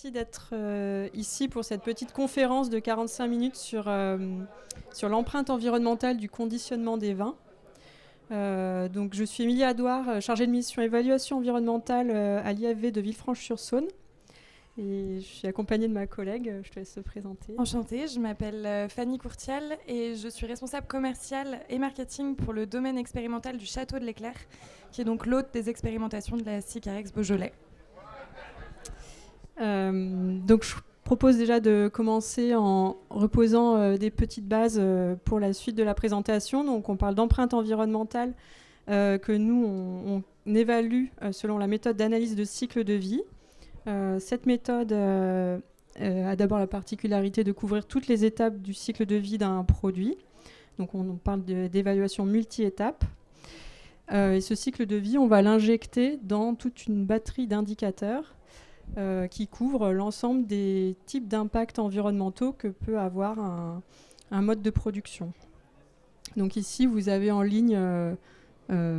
Merci d'être ici pour cette petite conférence de 45 minutes sur l'empreinte environnementale du conditionnement des vins. Donc, je suis Émilie Adouard, chargée de mission évaluation environnementale à l'IFV de Villefranche-sur-Saône. Et je suis accompagnée de ma collègue, je te laisse te présenter. Enchantée, je m'appelle Fanny Courtial et je suis responsable commercial et marketing pour le domaine expérimental du Château de l'Éclair, qui est donc l'hôte des expérimentations de la Sycarex Beaujolais. Donc je propose déjà de commencer en reposant des petites bases pour la suite de la présentation. Donc on parle d'empreinte environnementale que nous on évalue selon la méthode d'analyse de cycle de vie. Cette méthode a d'abord la particularité de couvrir toutes les étapes du cycle de vie d'un produit. Donc on parle d'évaluation multi-étapes. Et ce cycle de vie, on va l'injecter dans toute une batterie d'indicateurs qui couvre l'ensemble des types d'impacts environnementaux que peut avoir un mode de production. Donc ici, vous avez en ligne, un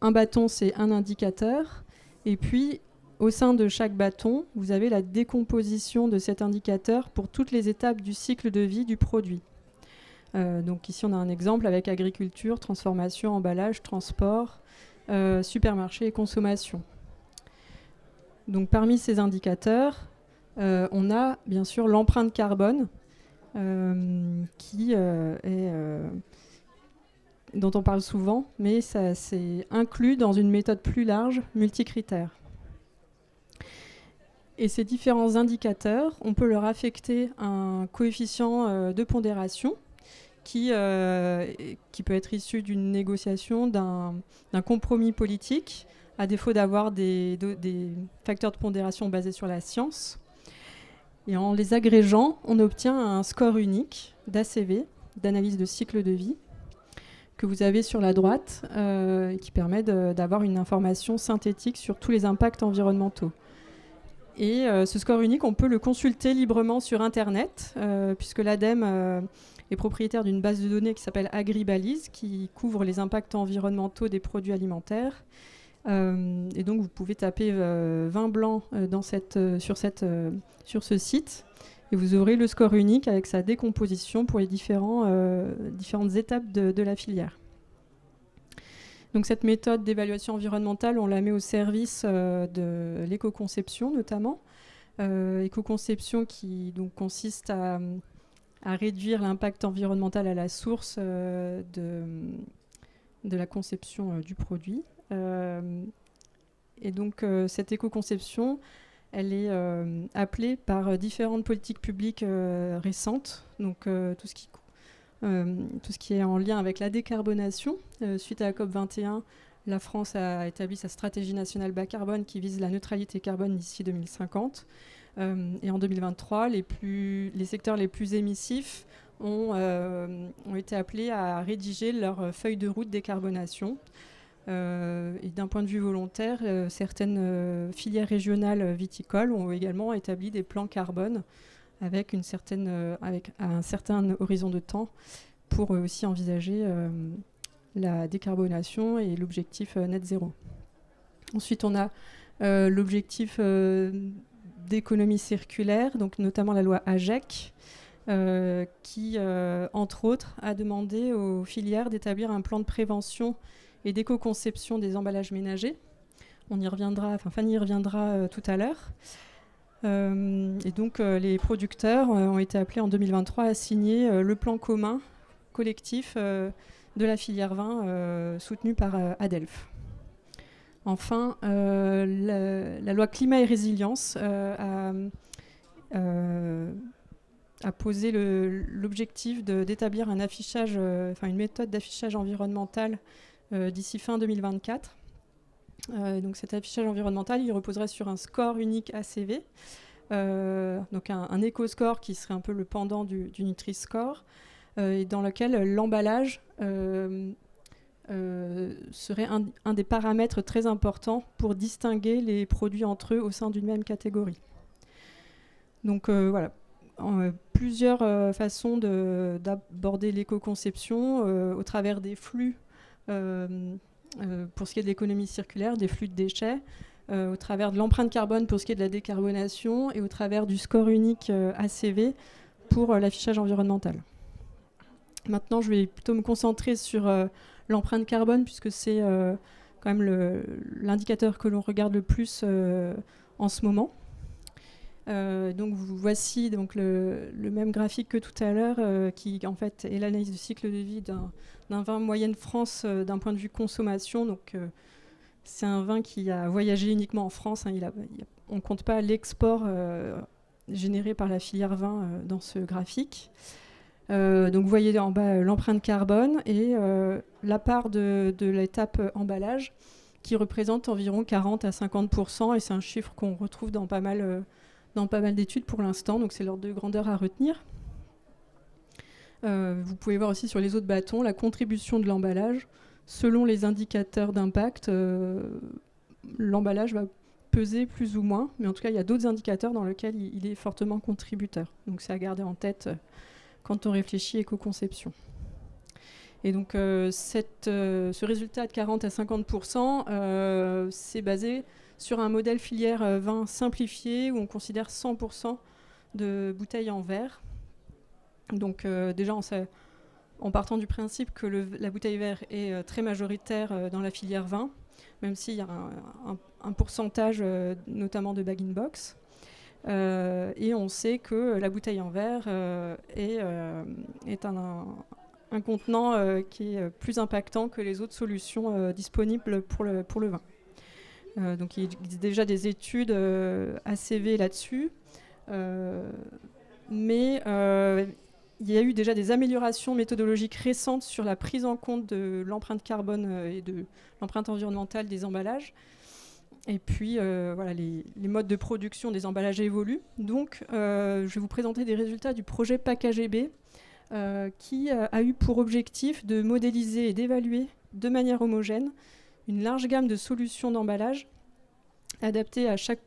bâton, c'est un indicateur. Et puis, au sein de chaque bâton, vous avez la décomposition de cet indicateur pour toutes les étapes du cycle de vie du produit. Donc ici, on a un exemple avec agriculture, transformation, emballage, transport, supermarché et consommation. Donc parmi ces indicateurs, on a bien sûr l'empreinte carbone dont on parle souvent, mais ça c'est inclus dans une méthode plus large, multicritères. Et ces différents indicateurs, on peut leur affecter un coefficient de pondération qui peut être issu d'une négociation, d'un compromis politique, à défaut d'avoir des facteurs de pondération basés sur la science. Et en les agrégeant, on obtient un score unique d'ACV, d'analyse de cycle de vie, que vous avez sur la droite, qui permet d'avoir une information synthétique sur tous les impacts environnementaux. Et ce score unique, on peut le consulter librement sur Internet, puisque l'ADEME est propriétaire d'une base de données qui s'appelle AgriBalise, qui couvre les impacts environnementaux des produits alimentaires. Et donc vous pouvez taper vin blanc sur ce site et vous aurez le score unique avec sa décomposition pour les différentes étapes de la filière. Donc cette méthode d'évaluation environnementale, on la met au service de l'éco-conception notamment. Éco-conception qui donc, consiste à réduire l'impact environnemental à la source de la conception du produit. Et donc cette éco-conception, elle est appelée par différentes politiques publiques récentes, donc tout ce qui est en lien avec la décarbonation. Suite à la COP21, la France a établi sa stratégie nationale bas carbone qui vise la neutralité carbone d'ici 2050. Et en 2023, les secteurs les plus émissifs ont été appelés à rédiger leur feuille de route décarbonation. Et d'un point de vue volontaire, certaines filières régionales viticoles ont également établi des plans carbone avec un certain horizon de temps pour aussi envisager la décarbonation et l'objectif net zéro. Ensuite, on a l'objectif d'économie circulaire, donc notamment la loi AGEC, qui, entre autres, a demandé aux filières d'établir un plan de prévention et d'éco-conception des emballages ménagers. Fanny y reviendra tout à l'heure. Et donc les producteurs ont été appelés en 2023 à signer le plan commun collectif de la filière vin soutenu par ADELF. Enfin, la loi climat et résilience a posé l'objectif d'établir un affichage, une méthode d'affichage environnemental d'ici fin 2024. Donc cet affichage environnemental, il reposerait sur un score unique ACV, donc un éco-score qui serait un peu le pendant du Nutri-Score, et dans lequel l'emballage serait un des paramètres très importants pour distinguer les produits entre eux au sein d'une même catégorie. Donc voilà, plusieurs façons d'aborder l'éco-conception au travers des flux. Pour ce qui est de l'économie circulaire, des flux de déchets, au travers de l'empreinte carbone pour ce qui est de la décarbonation et au travers du score unique ACV pour l'affichage environnemental. Maintenant, je vais plutôt me concentrer sur l'empreinte carbone puisque c'est quand même l'indicateur que l'on regarde le plus en ce moment. Donc voici donc le même graphique que tout à l'heure qui en fait est l'analyse du cycle de vie d'un vin moyenne France d'un point de vue consommation. Donc c'est un vin qui a voyagé uniquement en France. Hein, on ne compte pas l'export généré par la filière vin dans ce graphique. Donc vous voyez en bas l'empreinte carbone et la part de l'étape emballage qui représente environ 40 à 50%, et c'est un chiffre qu'on retrouve dans pas mal d'études pour l'instant, donc c'est l'ordre de grandeur à retenir. Vous pouvez voir aussi sur les autres bâtons la contribution de l'emballage. Selon les indicateurs d'impact, l'emballage va peser plus ou moins, mais en tout cas il y a d'autres indicateurs dans lesquels il est fortement contributeur. Donc c'est à garder en tête quand on réfléchit éco-conception. Et donc ce résultat de 40 à 50%, c'est basé sur un modèle filière vin simplifié où on considère 100% de bouteilles en verre. Donc déjà en partant du principe que la bouteille verre est très majoritaire dans la filière vin, même s'il y a un pourcentage notamment de bag-in-box. Et on sait que la bouteille en verre est un contenant qui est plus impactant que les autres solutions disponibles pour le vin. Donc il existe déjà des études ACV là-dessus, mais il y a eu déjà des améliorations méthodologiques récentes sur la prise en compte de l'empreinte carbone et de l'empreinte environnementale des emballages. Et puis, voilà, les modes de production des emballages évoluent. Donc, je vais vous présenter des résultats du projet PAC-AGB qui a eu pour objectif de modéliser et d'évaluer de manière homogène une large gamme de solutions d'emballage adaptées à chaque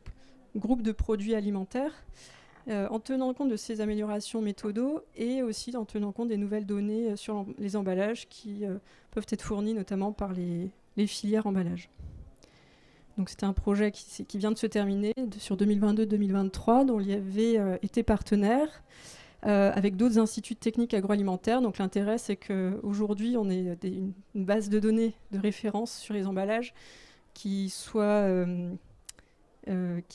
groupe de produits alimentaires, en tenant compte de ces améliorations méthodo et aussi en tenant compte des nouvelles données sur les emballages qui peuvent être fournies notamment par les filières emballages. Donc c'était un projet qui vient de se terminer sur 2022-2023, dont l'IFV était partenaire, avec d'autres instituts techniques agroalimentaires. Donc l'intérêt, c'est qu'aujourd'hui, on ait une base de données de référence sur les emballages qui a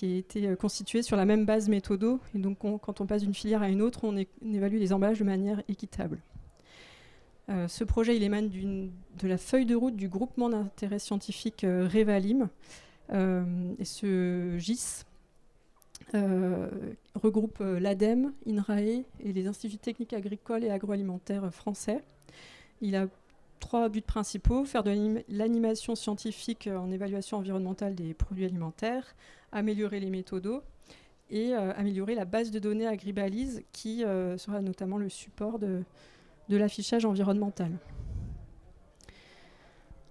été constituée sur la même base méthodo. Et donc quand on passe d'une filière à une autre, on évalue les emballages de manière équitable. Ce projet, il émane de la feuille de route du groupement d'intérêt scientifique Revalim. Et ce GIS regroupe l'ADEME, INRAE et les instituts techniques agricoles et agroalimentaires français. Il a 3 buts principaux: faire de l'animation scientifique en évaluation environnementale des produits alimentaires, améliorer les méthodos et améliorer la base de données Agribalise qui sera notamment le support de l'affichage environnemental.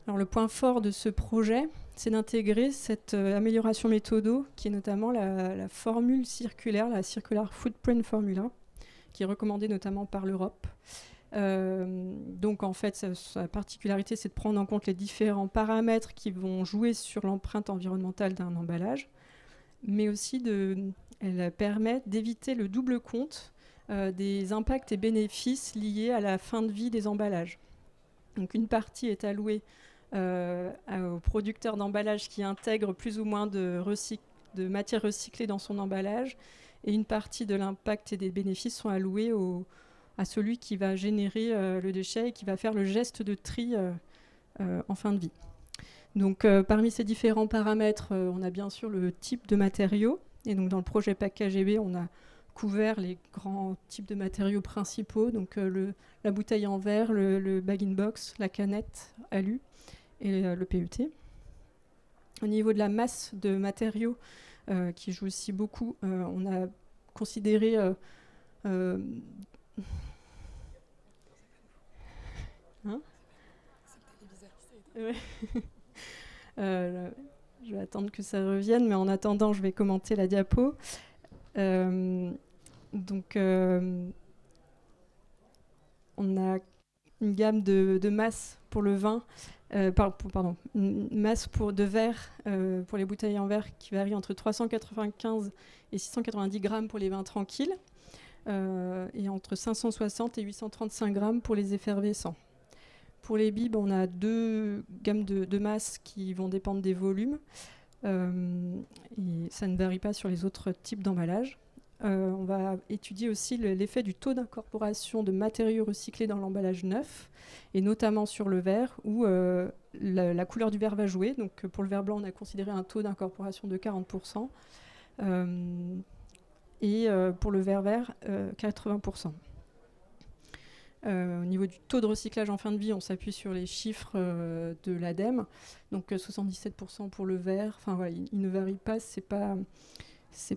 Alors, le point fort de ce projet, c'est d'intégrer cette amélioration méthodo, qui est notamment la formule circulaire, la Circular Footprint Formula, qui est recommandée notamment par l'Europe. Donc en fait, sa particularité, c'est de prendre en compte les différents paramètres qui vont jouer sur l'empreinte environnementale d'un emballage, mais aussi elle permet d'éviter le double compte des impacts et bénéfices liés à la fin de vie des emballages. Donc une partie est allouée aux producteurs d'emballage qui intègrent plus ou moins de matières recyclées dans son emballage, et une partie de l'impact et des bénéfices sont alloués à celui qui va générer le déchet et qui va faire le geste de tri en fin de vie. Donc parmi ces différents paramètres, on a bien sûr le type de matériaux, et donc dans le projet PAC-AGB, on a couvert les grands types de matériaux principaux, donc la bouteille en verre, le bag-in-box, la canette alu et le PET. Au niveau de la masse de matériaux, qui joue aussi beaucoup, on a considéré je vais attendre que ça revienne, mais en attendant, je vais commenter la diapo. Donc, on a une gamme de masses pour le vin, une masse de verre pour les bouteilles en verre qui varie entre 395 et 690 grammes pour les vins tranquilles, et entre 560 et 835 grammes pour les effervescents. Pour les bibes, on a 2 gammes de masses qui vont dépendre des volumes, et ça ne varie pas sur les autres types d'emballage. On va étudier aussi l'effet du taux d'incorporation de matériaux recyclés dans l'emballage neuf, et notamment sur le verre, où la couleur du verre va jouer. Donc, pour le verre blanc, on a considéré un taux d'incorporation de 40%, et pour le verre vert, 80%. Au niveau du taux de recyclage en fin de vie, on s'appuie sur les chiffres de l'ADEME. Donc 77% pour le verre. Enfin voilà, il ne varie pas. Ça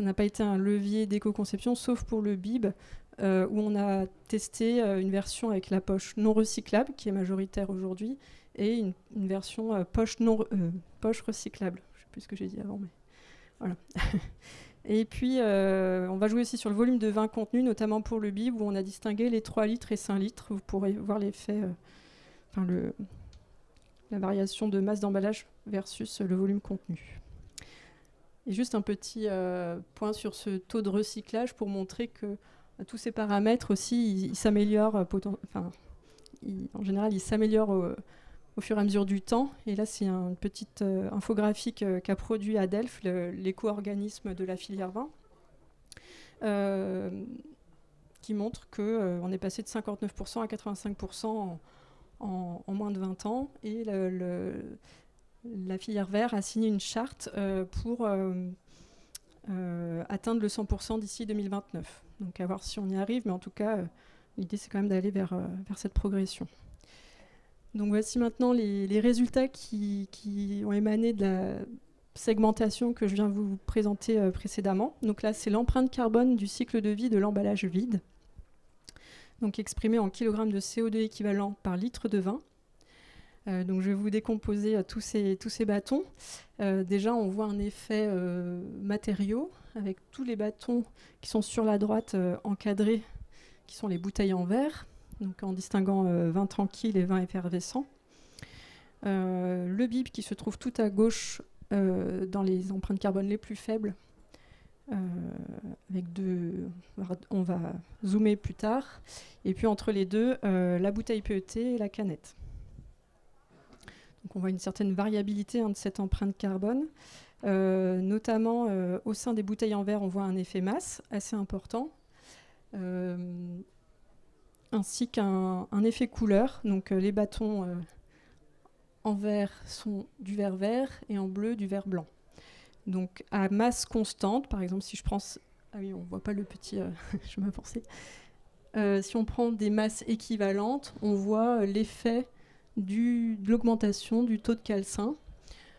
n'a pas été un levier d'éco-conception, sauf pour le bib, où on a testé une version avec la poche non recyclable, qui est majoritaire aujourd'hui, et une version poche recyclable. Je ne sais plus ce que j'ai dit avant, mais voilà. Et puis, on va jouer aussi sur le volume de vin contenu, notamment pour le bib, où on a distingué les 3 litres et 5 litres. Vous pourrez voir l'effet, la variation de masse d'emballage versus le volume contenu. Et juste un petit point sur ce taux de recyclage pour montrer que tous ces paramètres aussi, ils s'améliorent. En général, ils s'améliorent au fur et à mesure du temps. Et là, c'est une petite infographique qu'a produit à Delft, l'éco-organisme de la filière vin, qui montre qu'on est passé de 59% à 85% en moins de 20 ans. Et la filière vert a signé une charte pour atteindre le 100% d'ici 2029. Donc à voir si on y arrive, mais en tout cas, l'idée c'est quand même d'aller vers cette progression. Donc voici maintenant les résultats qui ont émané de la segmentation que je viens vous présenter précédemment. Donc là, c'est l'empreinte carbone du cycle de vie de l'emballage vide, donc exprimé en kilogrammes de CO2 équivalent par litre de vin. Donc je vais vous décomposer tous ces bâtons. Déjà, on voit un effet matériaux avec tous les bâtons qui sont sur la droite encadrés, qui sont les bouteilles en verre, donc en distinguant vin tranquille et vin effervescent. Le bib qui se trouve tout à gauche dans les empreintes carbone les plus faibles, avec on va zoomer plus tard. Et puis entre les deux, la bouteille PET et la canette. Donc on voit une certaine variabilité de cette empreinte carbone. Notamment au sein des bouteilles en verre, on voit un effet masse assez important, ainsi qu'un effet couleur. Donc les bâtons en vert sont du vert vert et en bleu du vert blanc. Donc à masse constante, par exemple, si je prends... Ah oui, on ne voit pas le petit... je m'avançais. Si on prend des masses équivalentes, on voit l'effet de l'augmentation du taux de calcin,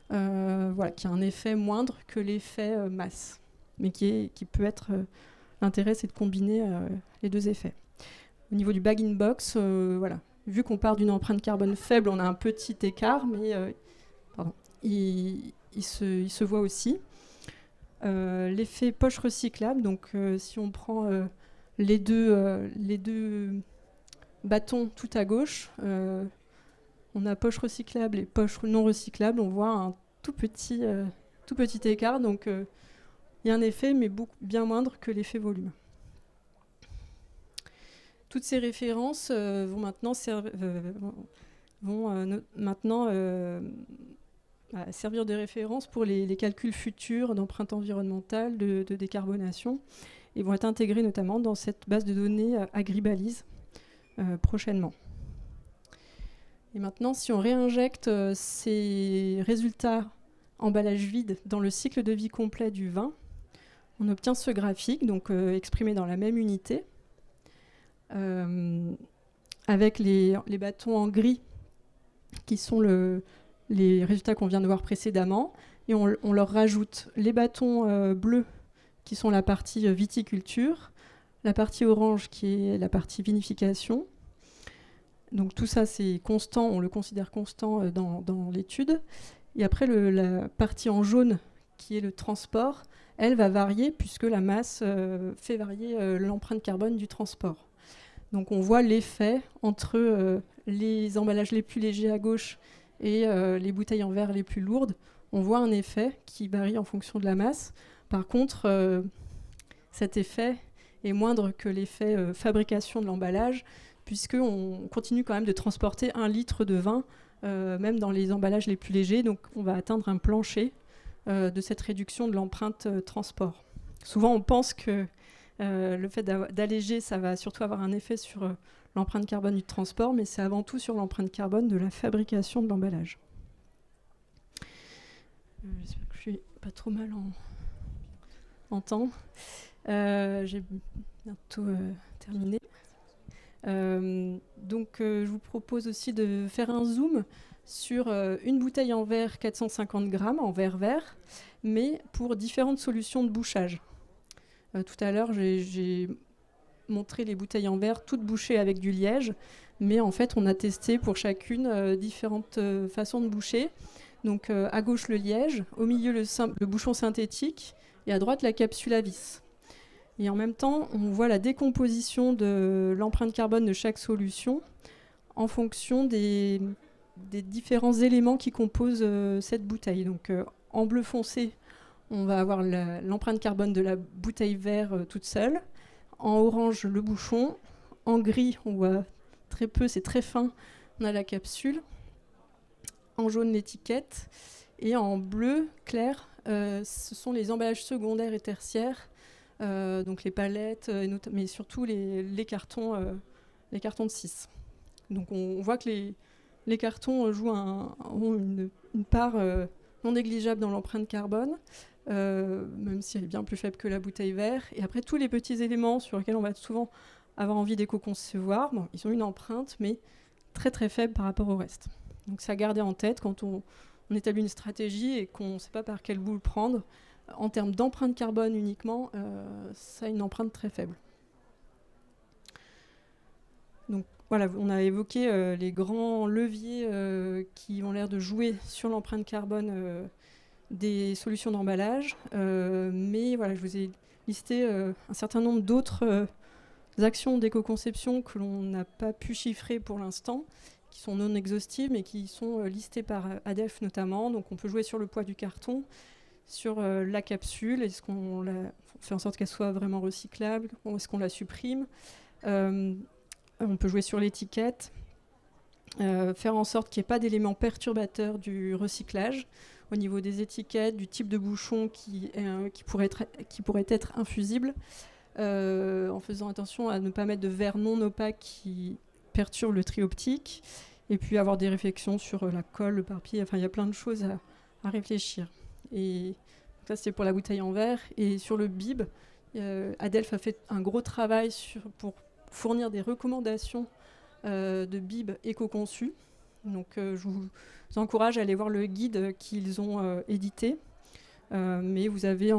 qui a un effet moindre que l'effet masse, mais qui peut être... L'intérêt, c'est de combiner les deux effets. Au niveau du bag-in-box, vu qu'on part d'une empreinte carbone faible, on a un petit écart, mais il se voit aussi. L'effet poche recyclable, donc si on prend les deux bâtons tout à gauche, on a poche recyclable et poche non recyclable, on voit un tout petit écart, donc il y a un effet, mais bien moindre que l'effet volume. Toutes ces références vont maintenant servir de référence pour les calculs futurs d'empreinte environnementale, de décarbonation, et vont être intégrés notamment dans cette base de données Agribalise prochainement. Et maintenant, si on réinjecte ces résultats emballage vide dans le cycle de vie complet du vin, on obtient ce graphique, donc exprimé dans la même unité, avec les bâtons en gris qui sont les résultats qu'on vient de voir précédemment, et on leur rajoute les bâtons bleus qui sont la partie viticulture, la partie orange qui est la partie vinification. Donc tout ça c'est constant, on le considère constant dans l'étude. Et après la partie en jaune qui est le transport, elle va varier puisque la masse fait varier l'empreinte carbone du transport. Donc on voit l'effet entre les emballages les plus légers à gauche et les bouteilles en verre les plus lourdes. On voit un effet qui varie en fonction de la masse. Par contre, cet effet est moindre que l'effet fabrication de l'emballage, puisqu'on continue quand même de transporter 1 litre de vin, même dans les emballages les plus légers. Donc on va atteindre un plancher de cette réduction de l'empreinte transport. Souvent on pense que le fait d'alléger, ça va surtout avoir un effet sur l'empreinte carbone du transport, mais c'est avant tout sur l'empreinte carbone de la fabrication de l'emballage. J'espère que je suis pas trop mal en temps. J'ai bientôt terminé. Donc je vous propose aussi de faire un zoom sur une bouteille en verre 450 grammes, en verre vert, mais pour différentes solutions de bouchage. Tout à l'heure, j'ai montré les bouteilles en verre toutes bouchées avec du liège, mais en fait, on a testé pour chacune différentes façons de boucher. Donc à gauche le liège, au milieu le bouchon synthétique et à droite la capsule à vis. Et en même temps, on voit la décomposition de l'empreinte carbone de chaque solution en fonction des différents éléments qui composent cette bouteille. Donc en bleu foncé, on va avoir l'empreinte carbone de la bouteille vert toute seule. En orange, le bouchon. En gris, on voit très peu, c'est très fin, on a la capsule. En jaune, l'étiquette. Et en bleu clair, ce sont les emballages secondaires et tertiaires, donc les palettes, mais surtout les cartons de 6. Donc on voit que les cartons ont une part non négligeable dans l'empreinte carbone, même si elle est bien plus faible que la bouteille vert. Et après, tous les petits éléments sur lesquels on va souvent avoir envie d'éco-concevoir, bon, ils ont une empreinte, mais très très faible par rapport au reste. Donc c'est à garder en tête quand on établit une stratégie et qu'on ne sait pas par quel bout le prendre. En termes d'empreinte carbone uniquement, ça a une empreinte très faible. Donc voilà, on a évoqué les grands leviers qui ont l'air de jouer sur l'empreinte carbone des solutions d'emballage. Mais voilà, je vous ai listé un certain nombre d'autres actions d'éco-conception que l'on n'a pas pu chiffrer pour l'instant, qui sont non exhaustives, mais qui sont listées par ADEF notamment. Donc on peut jouer sur le poids du carton, sur la capsule, est-ce qu'on fait en sorte qu'elle soit vraiment recyclable, est-ce qu'on la supprime, on peut jouer sur l'étiquette, faire en sorte qu'il n'y ait pas d'éléments perturbateurs du recyclage au niveau des étiquettes, du type de bouchon qui pourrait être infusible, en faisant attention à ne pas mettre de verre non opaque qui perturbe le tri optique, et puis avoir des réflexions sur la colle, le papier, enfin il y a plein de choses à réfléchir. Et ça c'est pour la bouteille en verre. Et sur le bib, Adelph a fait un gros travail pour fournir des recommandations de bib éco-conçus. Donc je vous encourage à aller voir le guide qu'ils ont édité. Mais vous avez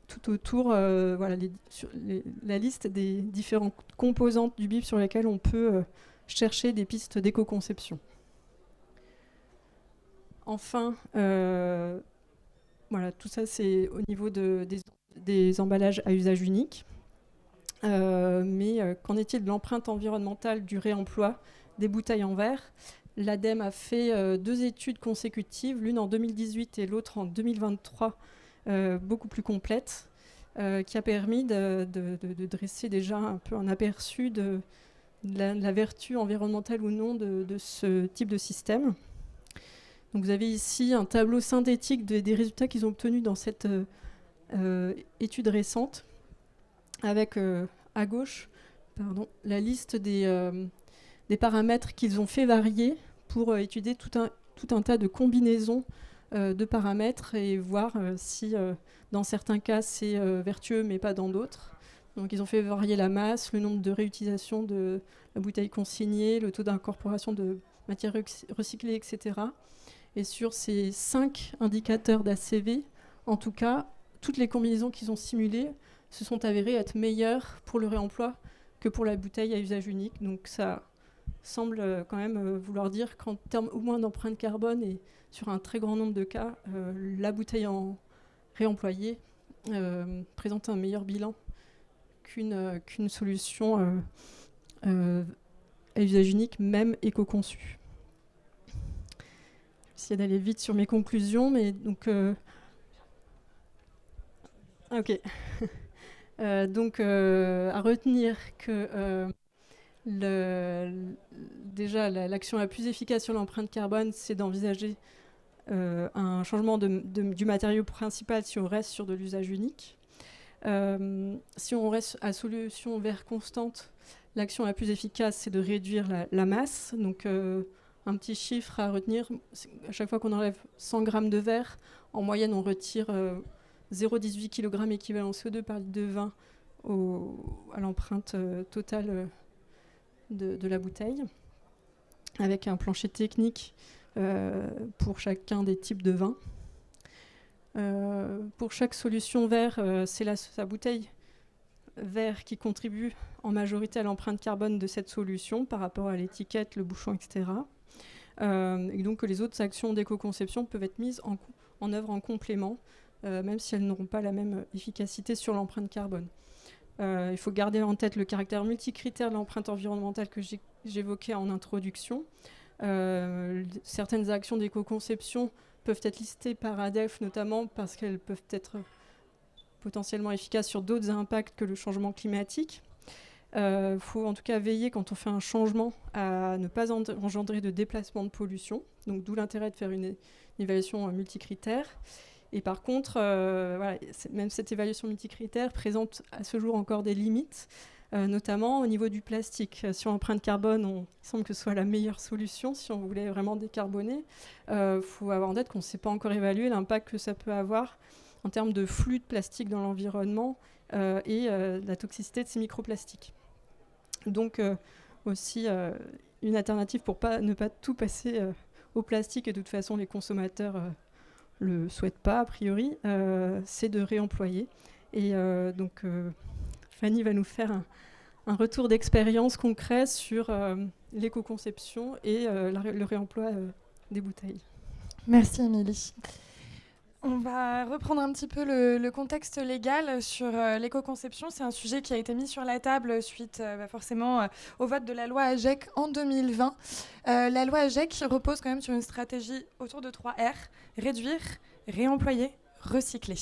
tout autour voilà, la liste des différentes composantes du bib sur lesquelles on peut chercher des pistes d'éco-conception. Enfin, voilà, tout ça c'est au niveau des emballages à usage unique. Mais qu'en est-il de l'empreinte environnementale du réemploi des bouteilles en verre ? L'ADEME a fait 2 études consécutives, l'une en 2018 et l'autre en 2023, beaucoup plus complètes, qui a permis de dresser déjà un peu un aperçu de la vertu environnementale ou non de ce type de système. Donc vous avez ici un tableau synthétique des résultats qu'ils ont obtenus dans cette étude récente, avec à gauche la liste des paramètres qu'ils ont fait varier pour étudier tout un tas de combinaisons de paramètres et voir si dans certains cas c'est vertueux mais pas dans d'autres. Donc ils ont fait varier la masse, le nombre de réutilisations de la bouteille consignée, le taux d'incorporation de matières recyclées, etc. Et sur ces 5 indicateurs d'ACV, en tout cas, toutes les combinaisons qu'ils ont simulées se sont avérées être meilleures pour le réemploi que pour la bouteille à usage unique. Donc ça semble quand même vouloir dire qu'en termes au moins d'empreinte carbone et sur un très grand nombre de cas, la bouteille réemployée présente un meilleur bilan qu'une solution à usage unique, même éco-conçu. Je vais essayer d'aller vite sur mes conclusions, mais donc... ok. Donc, à retenir que déjà, l'action la plus efficace sur l'empreinte carbone, c'est d'envisager un changement du matériau principal si on reste sur de l'usage unique. Si on reste à solution verre constante, l'action la plus efficace, c'est de réduire la masse. Donc, un petit chiffre à retenir, à chaque fois qu'on enlève 100 grammes de verre, en moyenne, on retire 0,18 kg équivalent CO2 par litre de vin à l'empreinte totale de la bouteille, avec un plancher technique pour chacun des types de vin. Pour chaque solution verre, c'est sa bouteille verre qui contribue en majorité à l'empreinte carbone de cette solution par rapport à l'étiquette, le bouchon, etc. Et donc que les autres actions d'éco-conception peuvent être mises en œuvre en complément, même si elles n'auront pas la même efficacité sur l'empreinte carbone. Il faut garder en tête le caractère multicritère de l'empreinte environnementale que j'évoquais en introduction. Certaines actions d'éco-conception peuvent être listées par ADELF, notamment parce qu'elles peuvent être potentiellement efficaces sur d'autres impacts que le changement climatique. Il faut en tout cas veiller, quand on fait un changement, à ne pas engendrer de déplacement de pollution. Donc, d'où l'intérêt de faire une évaluation multicritère. Et par contre, voilà, même cette évaluation multicritère présente à ce jour encore des limites, notamment au niveau du plastique. Sur l'empreinte carbone, il semble que ce soit la meilleure solution si on voulait vraiment décarboner. Faut avoir en tête qu'on ne sait pas encore évaluer l'impact que ça peut avoir en termes de flux de plastique dans l'environnement et la toxicité de ces microplastiques. Donc, aussi, une alternative pour ne pas tout passer au plastique, et de toute façon, les consommateurs le souhaitent pas, a priori, c'est de réemployer. Et donc, Fanny va nous faire un retour d'expérience concret sur l'éco-conception et le réemploi des bouteilles. Merci Émilie. On va reprendre un petit peu le contexte légal sur l'éco-conception. C'est un sujet qui a été mis sur la table suite forcément au vote de la loi AGEC en 2020. La loi AGEC repose quand même sur une stratégie autour de 3 R: réduire, réemployer, recycler.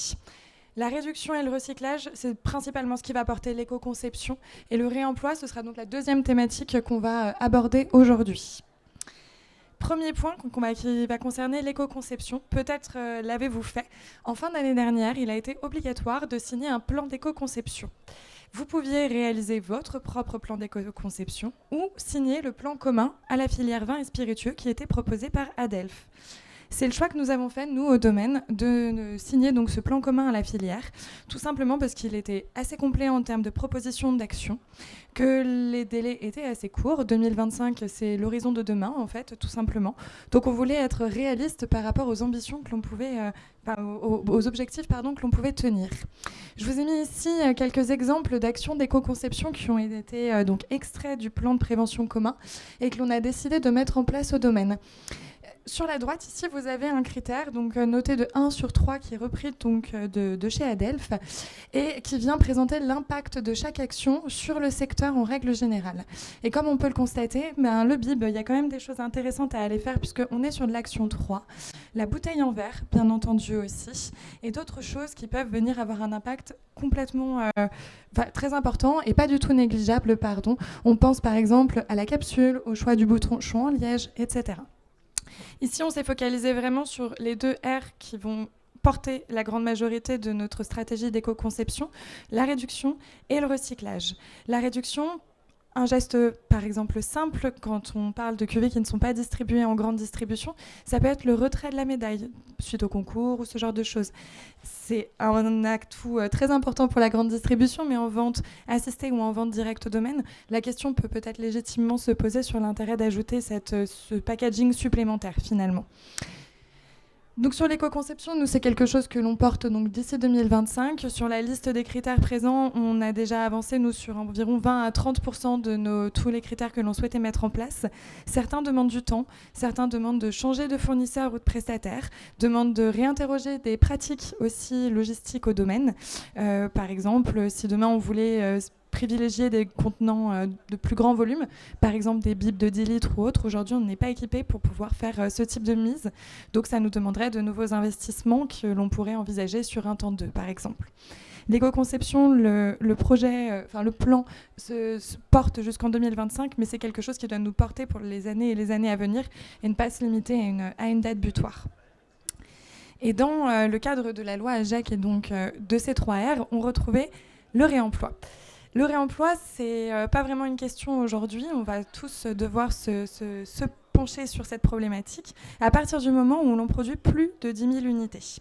La réduction et le recyclage, c'est principalement ce qui va porter l'éco-conception. Et le réemploi, ce sera donc la deuxième thématique qu'on va aborder aujourd'hui. Premier point qui va concerner l'éco-conception. Peut-être l'avez-vous fait. En fin d'année dernière, il a été obligatoire de signer un plan d'éco-conception. Vous pouviez réaliser votre propre plan d'éco-conception ou signer le plan commun à la filière vin et spiritueux qui était proposé par ADELF. C'est le choix que nous avons fait, nous, au domaine, de signer donc ce plan commun à la filière, tout simplement parce qu'il était assez complet en termes de propositions d'action, que les délais étaient assez courts. 2025, c'est l'horizon de demain, en fait, tout simplement. Donc, on voulait être réaliste par rapport aux ambitions que l'on pouvait, aux objectifs, que l'on pouvait tenir. Je vous ai mis ici quelques exemples d'actions d'éco-conception qui ont été donc extraits du plan de prévention commun et que l'on a décidé de mettre en place au domaine. Sur la droite, ici, vous avez un critère donc, noté de 1 sur 3 qui est repris donc, de chez ADELF et qui vient présenter l'impact de chaque action sur le secteur en règle générale. Et comme on peut le constater, le BIB, il y a quand même des choses intéressantes à aller faire puisqu'on est sur de l'action 3. La bouteille en verre, bien entendu aussi, et d'autres choses qui peuvent venir avoir un impact complètement très important et pas du tout négligeable. On pense par exemple à la capsule, au choix du bouchon en liège, etc. Ici, on s'est focalisé vraiment sur les 2 R qui vont porter la grande majorité de notre stratégie d'éco-conception, la réduction et le recyclage. La réduction, un geste par exemple simple quand on parle de cuvées qui ne sont pas distribuées en grande distribution, ça peut être le retrait de la médaille suite au concours ou ce genre de choses. C'est un acte très important pour la grande distribution, mais en vente assistée ou en vente directe au domaine, la question peut peut-être légitimement se poser sur l'intérêt d'ajouter ce packaging supplémentaire finalement. Donc sur l'éco-conception, nous c'est quelque chose que l'on porte donc d'ici 2025. Sur la liste des critères présents, on a déjà avancé nous sur environ 20 à 30% de tous les critères que l'on souhaitait mettre en place. Certains demandent du temps, certains demandent de changer de fournisseur ou de prestataire, demandent de réinterroger des pratiques aussi logistiques au domaine. Par exemple, si demain on voulait privilégier des contenants de plus grand volume, par exemple des bibes de 10 litres ou autres. Aujourd'hui, on n'est pas équipé pour pouvoir faire ce type de mise. Donc, ça nous demanderait de nouveaux investissements que l'on pourrait envisager sur un temps 2, par exemple. L'éco-conception, le projet, le plan se porte jusqu'en 2025, mais c'est quelque chose qui doit nous porter pour les années et les années à venir et ne pas se limiter à une date butoir. Et dans le cadre de la loi AGEC et donc de ces 3 R, on retrouvait le réemploi. Le réemploi, c'est pas vraiment une question aujourd'hui. On va tous devoir se pencher sur cette problématique à partir du moment où l'on produit plus de 10 000 unités.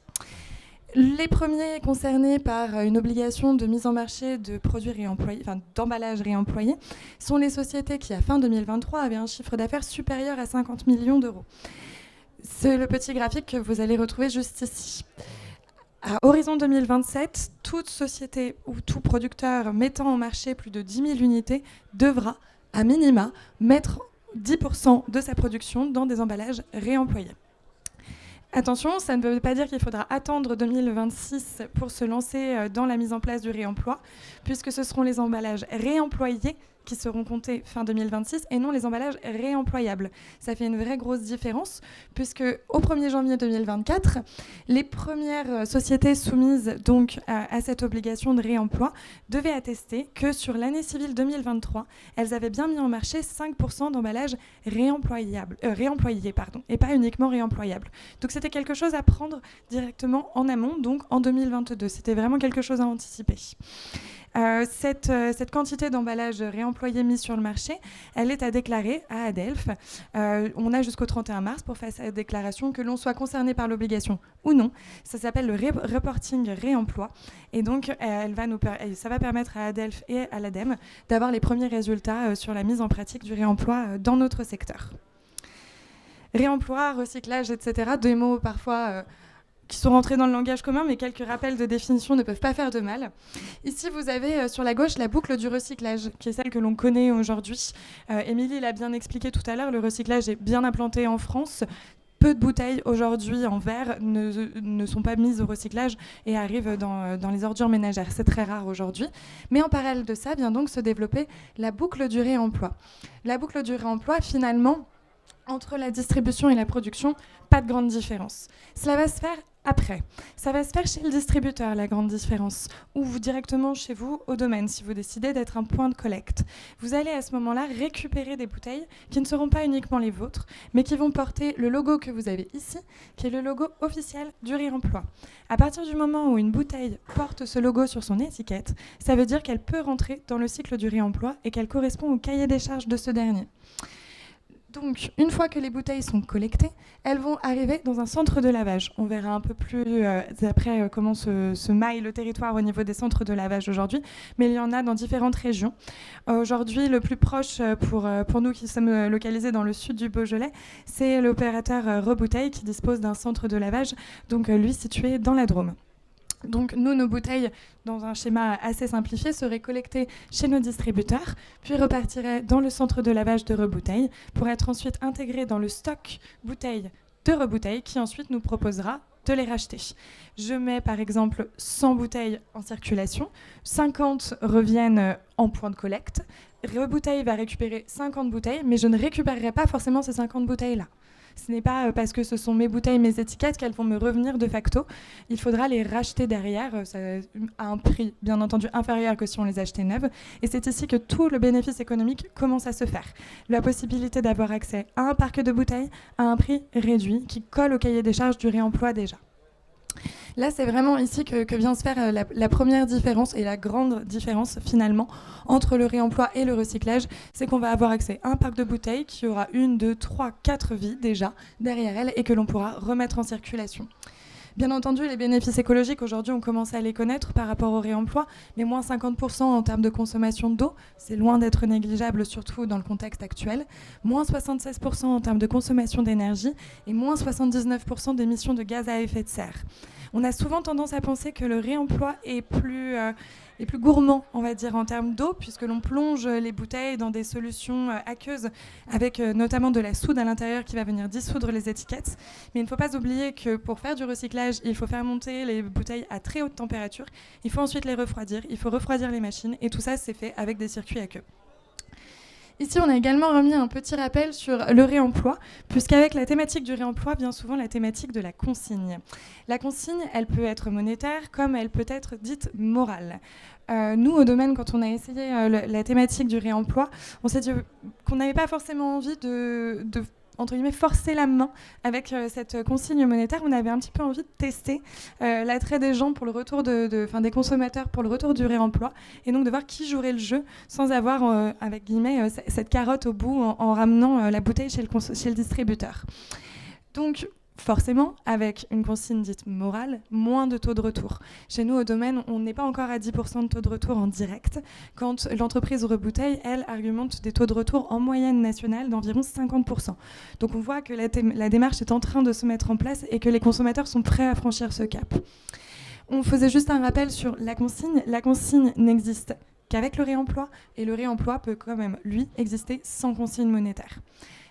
Les premiers concernés par une obligation de mise en marché de produits réemployés, d'emballages réemployés, sont les sociétés qui, à fin 2023, avaient un chiffre d'affaires supérieur à 50 millions d'euros. C'est le petit graphique que vous allez retrouver juste ici. À horizon 2027, toute société ou tout producteur mettant en marché plus de 10 000 unités devra, à minima, mettre 10% de sa production dans des emballages réemployés. Attention, ça ne veut pas dire qu'il faudra attendre 2026 pour se lancer dans la mise en place du réemploi, puisque ce seront les emballages réemployés qui seront comptés fin 2026 et non les emballages réemployables. Ça fait une vraie grosse différence, puisque au 1er janvier 2024, les premières sociétés soumises donc à cette obligation de réemploi devaient attester que sur l'année civile 2023, elles avaient bien mis en marché 5% d'emballages réemployés, et pas uniquement réemployables. Donc c'était quelque chose à prendre directement en amont, donc en 2022. C'était vraiment quelque chose à anticiper. Cette quantité d'emballages réemployés mis sur le marché, elle est à déclarer à Adelph. On a jusqu'au 31 mars pour faire cette déclaration, que l'on soit concerné par l'obligation ou non. Ça s'appelle le reporting réemploi. Et donc, ça va permettre à Adelph et à l'ADEME d'avoir les premiers résultats sur la mise en pratique du réemploi dans notre secteur. Réemploi, recyclage, etc. Des mots parfois qui sont rentrés dans le langage commun, mais quelques rappels de définition ne peuvent pas faire de mal. Ici, vous avez sur la gauche la boucle du recyclage, qui est celle que l'on connaît aujourd'hui. Émilie l'a bien expliqué tout à l'heure, le recyclage est bien implanté en France. Peu de bouteilles aujourd'hui en verre ne sont pas mises au recyclage et arrivent dans les ordures ménagères. C'est très rare aujourd'hui. Mais en parallèle de ça, vient donc se développer la boucle du réemploi. La boucle du réemploi, finalement, entre la distribution et la production, pas de grande différence. Cela va se faire après. Ça va se faire chez le distributeur, la grande différence, ou directement chez vous, au domaine, si vous décidez d'être un point de collecte. Vous allez à ce moment-là récupérer des bouteilles qui ne seront pas uniquement les vôtres, mais qui vont porter le logo que vous avez ici, qui est le logo officiel du réemploi. À partir du moment où une bouteille porte ce logo sur son étiquette, ça veut dire qu'elle peut rentrer dans le cycle du réemploi et qu'elle correspond au cahier des charges de ce dernier. Donc, une fois que les bouteilles sont collectées, elles vont arriver dans un centre de lavage. On verra un peu plus après comment se maille le territoire au niveau des centres de lavage aujourd'hui, mais il y en a dans différentes régions. Aujourd'hui, le plus proche pour nous qui sommes localisés dans le sud du Beaujolais, c'est l'opérateur Rebouteille qui dispose d'un centre de lavage, donc lui situé dans la Drôme. Donc nous, nos bouteilles, dans un schéma assez simplifié, seraient collectées chez nos distributeurs, puis repartiraient dans le centre de lavage de Rebouteille pour être ensuite intégrées dans le stock bouteilles de Rebouteille qui ensuite nous proposera de les racheter. Je mets par exemple 100 bouteilles en circulation, 50 reviennent en point de collecte, Rebouteille va récupérer 50 bouteilles, mais je ne récupérerai pas forcément ces 50 bouteilles-là. Ce n'est pas parce que ce sont mes bouteilles, mes étiquettes qu'elles vont me revenir de facto. Il faudra les racheter derrière à un prix, bien entendu, inférieur que si on les achetait neuves. Et c'est ici que tout le bénéfice économique commence à se faire. La possibilité d'avoir accès à un parc de bouteilles à un prix réduit qui colle au cahier des charges du réemploi déjà. Là, c'est vraiment ici que vient se faire la première différence et la grande différence finalement entre le réemploi et le recyclage, c'est qu'on va avoir accès à un parc de bouteilles qui aura 1, 2, 3, 4 vies déjà derrière elle et que l'on pourra remettre en circulation. Bien entendu, les bénéfices écologiques, aujourd'hui, on commence à les connaître par rapport au réemploi, mais moins 50% en termes de consommation d'eau, c'est loin d'être négligeable, surtout dans le contexte actuel, moins 76% en termes de consommation d'énergie et moins 79% d'émissions de gaz à effet de serre. On a souvent tendance à penser que le réemploi est plus gourmand, on va dire, en termes d'eau, puisque l'on plonge les bouteilles dans des solutions aqueuses, avec notamment de la soude à l'intérieur qui va venir dissoudre les étiquettes. Mais il ne faut pas oublier que pour faire du recyclage, il faut faire monter les bouteilles à très haute température, il faut ensuite les refroidir, il faut refroidir les machines, et tout ça, c'est fait avec des circuits aqueux. Ici, on a également remis un petit rappel sur le réemploi, puisqu'avec la thématique du réemploi vient souvent la thématique de la consigne. La consigne, elle peut être monétaire, comme elle peut être dite morale. Nous, au domaine, quand on a essayé la thématique du réemploi, on s'est dit qu'on n'avait pas forcément envie de entre guillemets, forcer la main avec cette consigne monétaire. On avait un petit peu envie de tester l'attrait des gens pour le retour des consommateurs pour le retour du réemploi, et donc de voir qui jouerait le jeu sans avoir, avec guillemets, cette carotte au bout en ramenant la bouteille chez le distributeur. Donc, forcément, avec une consigne dite morale, moins de taux de retour. Chez nous, au domaine, on n'est pas encore à 10% de taux de retour en direct, quand l'entreprise Rebouteille, elle, argumente des taux de retour en moyenne nationale d'environ 50%. Donc on voit que la démarche est en train de se mettre en place et que les consommateurs sont prêts à franchir ce cap. On faisait juste un rappel sur la consigne. La consigne n'existe qu'avec le réemploi, et le réemploi peut quand même, lui, exister sans consigne monétaire.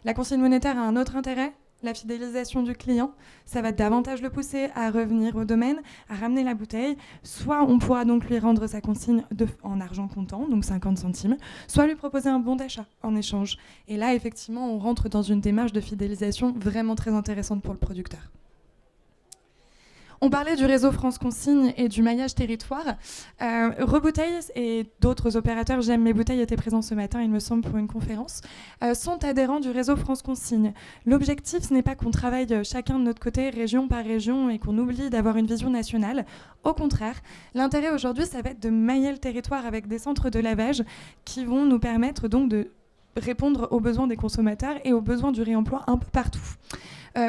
La consigne monétaire a un autre intérêt, la fidélisation du client. Ça va davantage le pousser à revenir au domaine, à ramener la bouteille. Soit on pourra donc lui rendre sa consigne en argent comptant, donc 50 centimes, soit lui proposer un bon d'achat en échange. Et là, effectivement, on rentre dans une démarche de fidélisation vraiment très intéressante pour le producteur. On parlait du réseau France Consigne et du maillage territoire. Rebouteille et d'autres opérateurs, J'aime mes bouteilles, étaient présents ce matin, il me semble, pour une conférence, sont adhérents du réseau France Consigne. L'objectif, ce n'est pas qu'on travaille chacun de notre côté, région par région, et qu'on oublie d'avoir une vision nationale. Au contraire, l'intérêt aujourd'hui, ça va être de mailler le territoire avec des centres de lavage qui vont nous permettre donc de répondre aux besoins des consommateurs et aux besoins du réemploi un peu partout.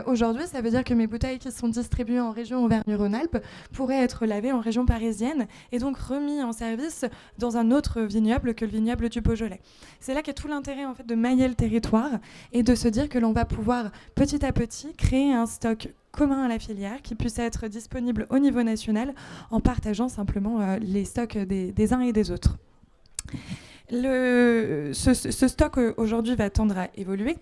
Aujourd'hui, ça veut dire que mes bouteilles qui sont distribuées en région Auvergne-Rhône-Alpes pourraient être lavées en région parisienne et donc remis en service dans un autre vignoble que le vignoble du Beaujolais. C'est là qu'est tout l'intérêt en fait, de mailler le territoire et de se dire que l'on va pouvoir petit à petit créer un stock commun à la filière qui puisse être disponible au niveau national en partageant simplement les stocks des uns et des autres. Ce stock aujourd'hui va tendre à évoluer.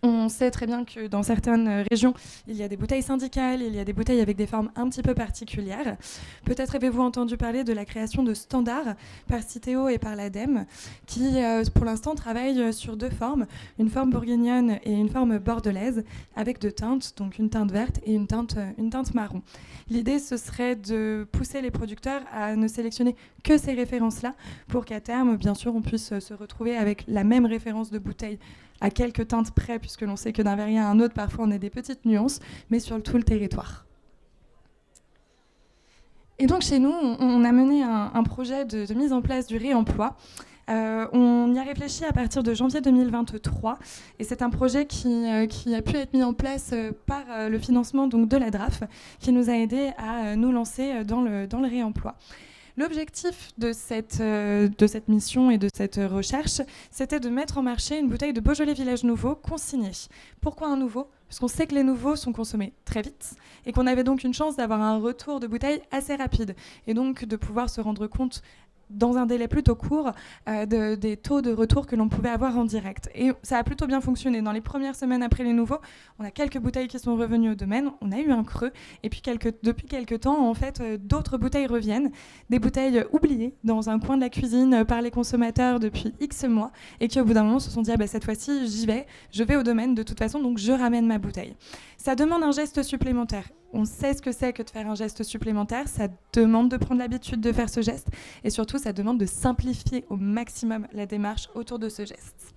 On sait très bien que dans certaines régions, il y a des bouteilles syndicales, il y a des bouteilles avec des formes un petit peu particulières. Peut-être avez-vous entendu parler de la création de standards par Citeo et par l'ADEME, qui pour l'instant travaillent sur deux formes, une forme bourguignonne et une forme bordelaise, avec deux teintes, donc une teinte verte et une teinte marron. L'idée, ce serait de pousser les producteurs à ne sélectionner que ces références-là, pour qu'à terme, bien sûr, on puisse se retrouver avec la même référence de bouteille à quelques teintes près, puisque l'on sait que d'un verrier à un autre, parfois on a des petites nuances, mais sur tout le territoire. Et donc chez nous, on a mené un projet de mise en place du réemploi. On y a réfléchi à partir de janvier 2023, et c'est un projet qui a pu être mis en place par le financement donc, de la DRAF, qui nous a aidés à nous lancer dans le réemploi. L'objectif de cette mission et de cette recherche, c'était de mettre en marché une bouteille de Beaujolais Village Nouveau consignée. Pourquoi un nouveau ? Parce qu'on sait que les nouveaux sont consommés très vite et qu'on avait donc une chance d'avoir un retour de bouteille assez rapide et donc de pouvoir se rendre compte dans un délai plutôt court des taux de retour que l'on pouvait avoir en direct. Et ça a plutôt bien fonctionné. Dans les premières semaines après les nouveaux, on a quelques bouteilles qui sont revenues au domaine, on a eu un creux, et puis depuis quelques temps, en fait, d'autres bouteilles reviennent, des bouteilles oubliées dans un coin de la cuisine par les consommateurs depuis X mois, et qui au bout d'un moment se sont dit, cette fois-ci, j'y vais, je vais au domaine de toute façon, donc je ramène ma bouteille. Ça demande un geste supplémentaire. On sait ce que c'est que de faire un geste supplémentaire, ça demande de prendre l'habitude de faire ce geste, et surtout ça demande de simplifier au maximum la démarche autour de ce geste.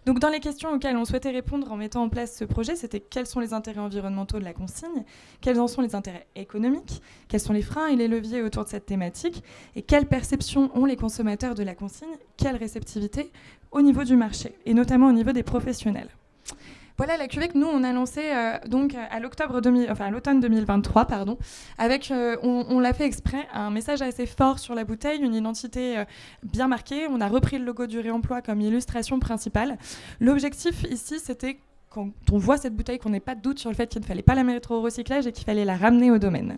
Donc dans les questions auxquelles on souhaitait répondre en mettant en place ce projet, c'était quels sont les intérêts environnementaux de la consigne, quels en sont les intérêts économiques, quels sont les freins et les leviers autour de cette thématique, et quelle perception ont les consommateurs de la consigne, quelle réceptivité au niveau du marché, et notamment au niveau des professionnels. Voilà la cuvée que nous, on a lancée donc à l'automne 2023, avec, on l'a fait exprès, un message assez fort sur la bouteille, une identité bien marquée. On a repris le logo du réemploi comme illustration principale. L'objectif ici, c'était quand on voit cette bouteille, qu'on n'ait pas de doute sur le fait qu'il ne fallait pas la mettre au recyclage et qu'il fallait la ramener au domaine.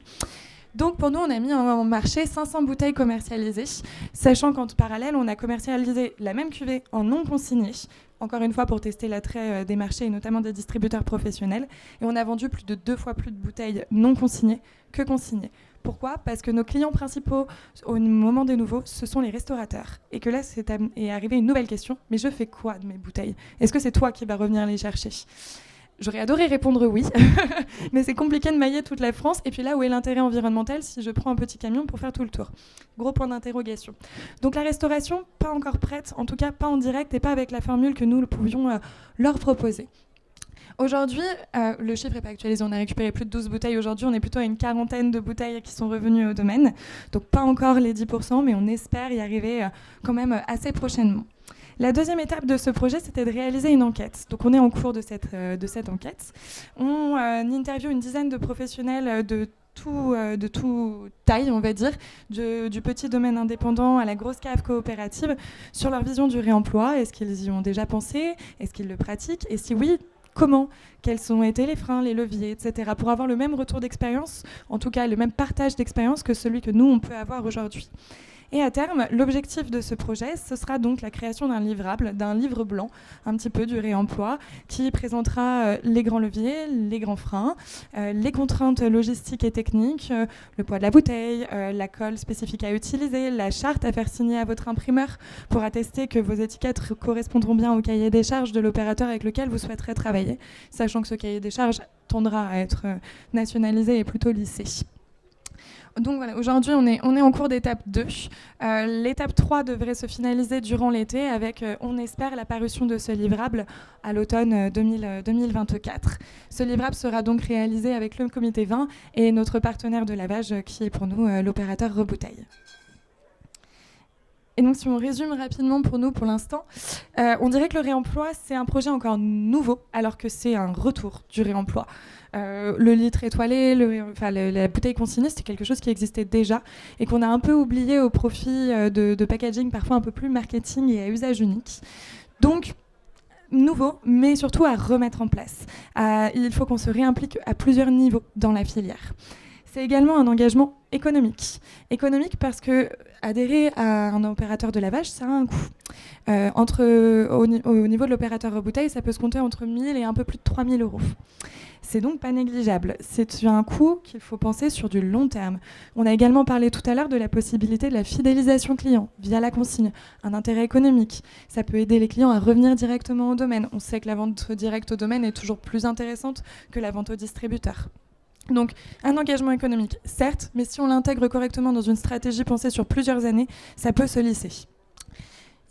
Donc pour nous, on a mis en marché 500 bouteilles commercialisées, sachant qu'en parallèle, on a commercialisé la même cuvée en non consigné, encore une fois pour tester l'attrait des marchés et notamment des distributeurs professionnels. Et on a vendu plus de 2 fois plus de bouteilles non consignées que consignées. Pourquoi ? Parce que nos clients principaux au moment des nouveaux, ce sont les restaurateurs. Et que là, est arrivée une nouvelle question. Mais je fais quoi de mes bouteilles ? Est-ce que c'est toi qui vas revenir les chercher ? J'aurais adoré répondre oui, mais c'est compliqué de mailler toute la France. Et puis là, où est l'intérêt environnemental si je prends un petit camion pour faire tout le tour ? Gros point d'interrogation. Donc la restauration, pas encore prête, en tout cas pas en direct et pas avec la formule que nous pouvions leur proposer. Aujourd'hui, le chiffre n'est pas actualisé, on a récupéré plus de 12 bouteilles. Aujourd'hui, on est plutôt à une quarantaine de bouteilles qui sont revenues au domaine. Donc pas encore les 10%, mais on espère y arriver quand même assez prochainement. La deuxième étape de ce projet, c'était de réaliser une enquête. Donc on est en cours de cette enquête. On interviewe une dizaine de professionnels de tout taille, on va dire, du petit domaine indépendant à la grosse cave coopérative, sur leur vision du réemploi. Est-ce qu'ils y ont déjà pensé ? Est-ce qu'ils le pratiquent ? Et si oui, comment ? Quels ont été les freins, les leviers, etc. pour avoir le même retour d'expérience, en tout cas le même partage d'expérience que celui que nous, on peut avoir aujourd'hui. Et à terme, l'objectif de ce projet, ce sera donc la création d'un livrable, d'un livre blanc, un petit peu du réemploi, qui présentera les grands leviers, les grands freins, les contraintes logistiques et techniques, le poids de la bouteille, la colle spécifique à utiliser, la charte à faire signer à votre imprimeur pour attester que vos étiquettes correspondront bien au cahier des charges de l'opérateur avec lequel vous souhaiterez travailler, sachant que ce cahier des charges tendra à être nationalisé et plutôt lissé. Donc voilà, aujourd'hui, on est en cours d'étape 2. L'étape 3 devrait se finaliser durant l'été avec, on espère, la parution de ce livrable à l'automne 2024. Ce livrable sera donc réalisé avec le comité 20 et notre partenaire de lavage qui est pour nous l'opérateur Rebouteille. Et donc si on résume rapidement pour nous pour l'instant, on dirait que le réemploi c'est un projet encore nouveau alors que c'est un retour du réemploi. Le litre étoilé, la bouteille consignée, c'était quelque chose qui existait déjà et qu'on a un peu oublié au profit de packaging parfois un peu plus marketing et à usage unique. Donc nouveau, mais surtout à remettre en place. Il faut qu'on se réimplique à plusieurs niveaux dans la filière. C'est également un engagement économique. Économique parce que adhérer à un opérateur de lavage, ça a un coût. Au niveau de l'opérateur bouteille, ça peut se compter entre 1 000 et un peu plus de 3 000 €. C'est donc pas négligeable. C'est un coût qu'il faut penser sur du long terme. On a également parlé tout à l'heure de la possibilité de la fidélisation client via la consigne, un intérêt économique. Ça peut aider les clients à revenir directement au domaine. On sait que la vente directe au domaine est toujours plus intéressante que la vente au distributeur. Donc un engagement économique, certes, mais si on l'intègre correctement dans une stratégie pensée sur plusieurs années, ça peut se lisser.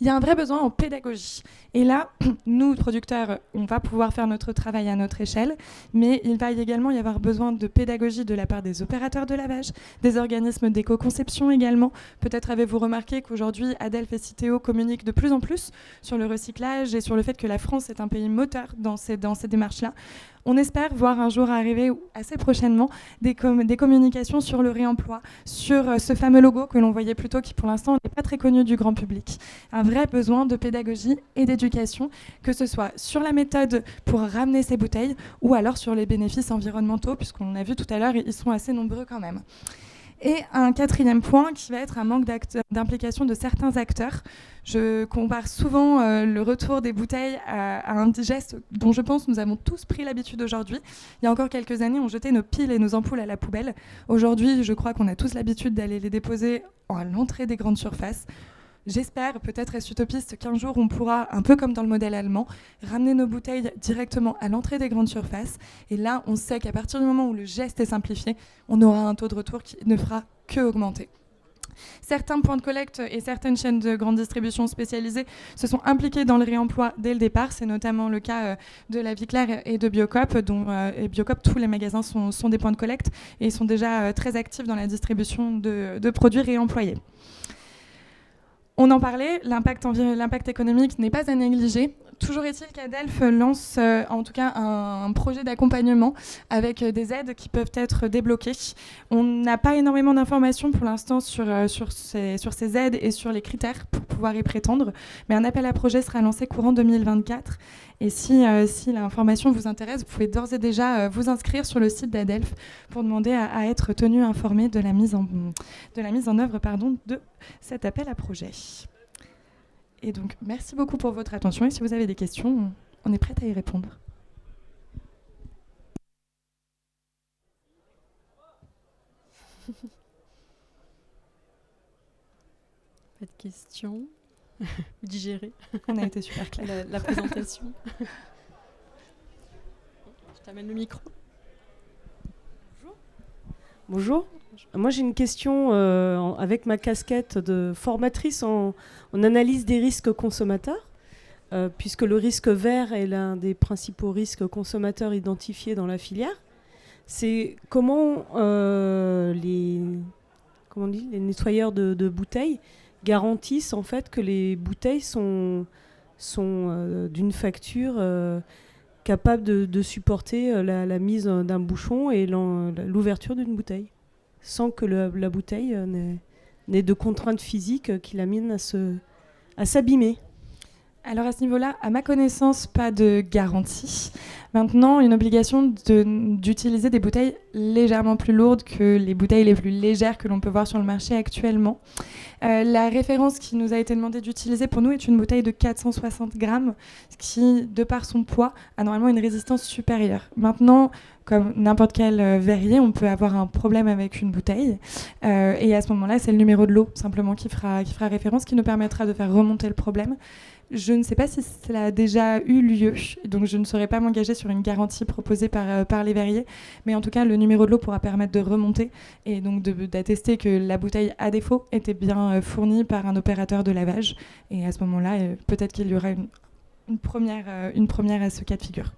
Il y a un vrai besoin en pédagogie. Et là, nous, producteurs, on va pouvoir faire notre travail à notre échelle, mais il va également y avoir besoin de pédagogie de la part des opérateurs de lavage, des organismes d'éco-conception également. Peut-être avez-vous remarqué qu'aujourd'hui, Adelph et Citeo communiquent de plus en plus sur le recyclage et sur le fait que la France est un pays moteur dans ces démarches-là. On espère voir un jour arriver, assez prochainement, des communications sur le réemploi, sur ce fameux logo que l'on voyait plus tôt, qui pour l'instant n'est pas très connu du grand public. Un vrai besoin de pédagogie et d'éducation, que ce soit sur la méthode pour ramener ces bouteilles, ou alors sur les bénéfices environnementaux, puisqu'on a vu tout à l'heure, ils sont assez nombreux quand même. Et un quatrième point qui va être un manque d'implication de certains acteurs. Je compare souvent le retour des bouteilles à un geste dont je pense nous avons tous pris l'habitude aujourd'hui. Il y a encore quelques années, on jetait nos piles et nos ampoules à la poubelle. Aujourd'hui, je crois qu'on a tous l'habitude d'aller les déposer à l'entrée des grandes surfaces. J'espère, peut-être est-ce utopiste, qu'un jour on pourra, un peu comme dans le modèle allemand, ramener nos bouteilles directement à l'entrée des grandes surfaces. Et là, on sait qu'à partir du moment où le geste est simplifié, on aura un taux de retour qui ne fera que augmenter. Certains points de collecte et certaines chaînes de grande distribution spécialisées se sont impliqués dans le réemploi dès le départ. C'est notamment le cas de la Vie Claire et de Biocoop. Et Biocoop, tous les magasins sont des points de collecte et sont déjà très actifs dans la distribution de produits réemployés. On en parlait, l'impact économique n'est pas à négliger. toujours est-il qu'Adelph lance en tout cas un projet d'accompagnement avec des aides qui peuvent être débloquées. On n'a pas énormément d'informations pour l'instant sur ces aides et sur les critères pour pouvoir y prétendre, mais un appel à projet sera lancé courant 2024. Et si l'information vous intéresse, vous pouvez d'ores et déjà vous inscrire sur le site d'Adelph pour demander à être tenu informé de la mise en œuvre de cet appel à projet. Et donc, merci beaucoup pour votre attention. Et si vous avez des questions, on est prête à y répondre. Pas de questions. Digérer. On a été super clair. La présentation. Je t'amène le micro. Bonjour. Moi, j'ai une question avec ma casquette de formatrice en analyse des risques consommateurs, puisque le risque vert est l'un des principaux risques consommateurs identifiés dans la filière. C'est comment les nettoyeurs de bouteilles garantissent en fait que les bouteilles sont d'une facture capable de supporter la mise d'un bouchon et l'ouverture d'une bouteille, sans que la bouteille n'ait de contraintes physiques qui l'amènent à s'abîmer. Alors à ce niveau-là, à ma connaissance, pas de garantie. Maintenant, une obligation d'utiliser des bouteilles légèrement plus lourdes que les bouteilles les plus légères que l'on peut voir sur le marché actuellement. La référence qui nous a été demandée d'utiliser pour nous est une bouteille de 460 grammes, qui, de par son poids, a normalement une résistance supérieure. Maintenant, comme n'importe quel verrier, on peut avoir un problème avec une bouteille. Et à ce moment-là, c'est le numéro de lot, simplement, qui fera référence, qui nous permettra de faire remonter le problème. Je ne sais pas si cela a déjà eu lieu, donc je ne saurais pas m'engager sur une garantie proposée par les verriers, mais en tout cas, le numéro de lot pourra permettre de remonter et donc d'attester que la bouteille, à défaut, était bien fournie par un opérateur de lavage. Et à ce moment-là, peut-être qu'il y aura une première à ce cas de figure.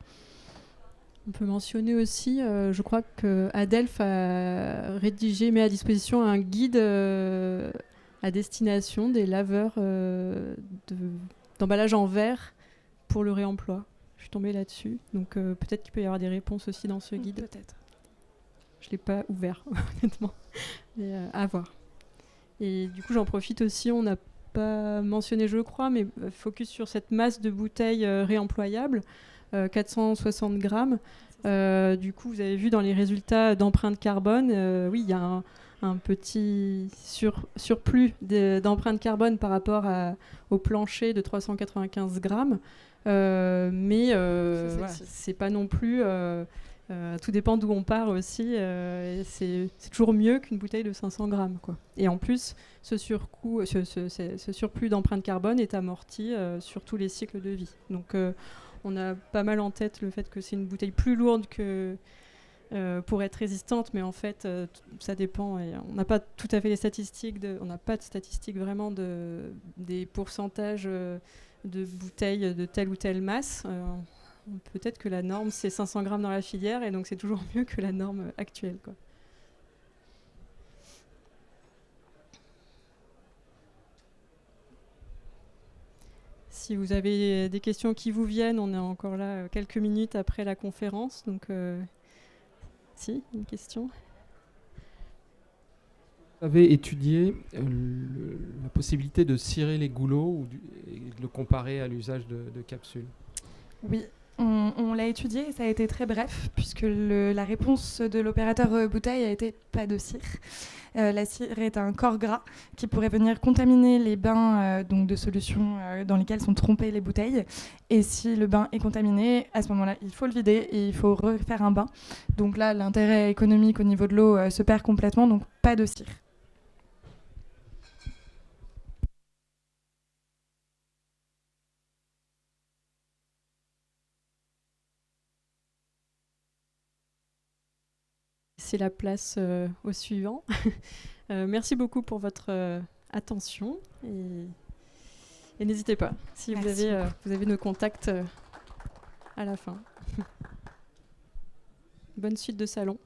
On peut mentionner aussi, je crois que Adelph a rédigé, met à disposition un guide à destination des laveurs d'emballage en verre pour le réemploi. Je suis tombée là-dessus, donc peut-être qu'il peut y avoir des réponses aussi dans ce guide. Peut-être. Je ne l'ai pas ouvert, honnêtement, mais à voir. Et du coup, j'en profite aussi, on n'a pas mentionné, je crois, mais focus sur cette masse de bouteilles réemployables, 460 grammes. Du coup, vous avez vu dans les résultats d'empreinte carbone, oui, il y a un petit surplus d'empreinte carbone par rapport au plancher de 395 grammes. Mais voilà, c'est pas non plus... tout dépend d'où on part aussi. Et c'est toujours mieux qu'une bouteille de 500 grammes, quoi. Et en plus, ce surplus d'empreinte carbone est amorti sur tous les cycles de vie. Donc, on a pas mal en tête le fait que c'est une bouteille plus lourde que... pour être résistante, mais en fait, ça dépend. Et on n'a pas tout à fait les statistiques. On n'a pas de statistiques vraiment des pourcentages de bouteilles de telle ou telle masse. Peut-être que la norme, c'est 500 grammes dans la filière, et donc c'est toujours mieux que la norme actuelle, quoi. Si vous avez des questions qui vous viennent, on est encore là quelques minutes après la conférence, donc... Si, une question. Vous avez étudié la possibilité de cirer les goulots et de le comparer à l'usage de capsules. Oui, on l'a étudié et ça a été très bref, puisque la réponse de l'opérateur bouteille a été pas de cire. La cire est un corps gras qui pourrait venir contaminer les bains donc de solutions dans lesquelles sont trompées les bouteilles. Et si le bain est contaminé, à ce moment-là, il faut le vider et il faut refaire un bain. Donc là, l'intérêt économique au niveau de l'eau se perd complètement, donc pas de cire. C'est la place au suivant. Merci beaucoup pour votre attention et n'hésitez pas si vous avez nos contacts à la fin. Bonne suite de salon.